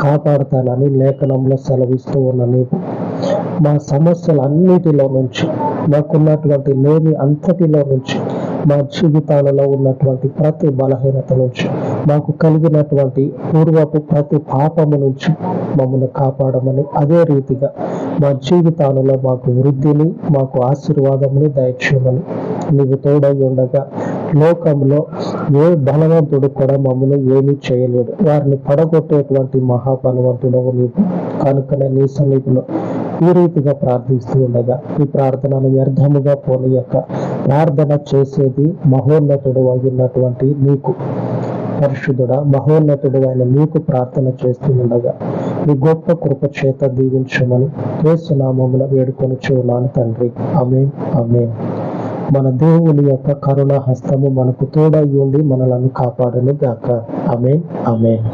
కాపాడుతానని లేఖనంలో సెలవిస్తూ ఉన్న నీవు మా సమస్యలన్నిటిలో నుంచి, మాకున్నటువంటి లేని అంతటిలో నుంచి, మా జీవితాలలో ఉన్నటువంటి ప్రతి బలహీనత నుంచి, మాకు కలిగినటువంటి పూర్వపు ప్రతి పాపము నుంచి మమ్మల్ని కాపాడమని, అదే రీతిగా మా జీవితాలలో మాకు వృద్ధిని, మాకు ఆశీర్వాదముని దయచేయమని నీవు తోడై ఉండగా, లోకంలో ఏ బలవంతుడు కూడా మమ్మల్ని ఏమీ చేయలేడు. వారిని పడగొట్టేటువంటి మహాబలవంతుడవు నీవు. కనుకనే నీ సన్నిధిలో ఈ రీతిగా ప్రార్థిస్తూ ఉండగా, ఈ ప్రార్థనను వ్యర్థముగా పోనీయక, ప్రార్థన చేసేది మహోన్నతుడు అయినటువంటి నీకు, పరిశుద్ధుడా మహోన్నతుడు అయిన నీకు ప్రార్థన చేస్తూ ఉండగా నీ గొప్ప కృప చేత దీవించమని యేసు నామమున వేడుకొనుచున్నాను తండ్రి. ఆమేన్, ఆమేన్. మన దేవుని యొక్క కరుణా హస్తము మనకు తోడై ఉండి మనలను కాపాడును గాక. ఆమేన్, ఆమేన్.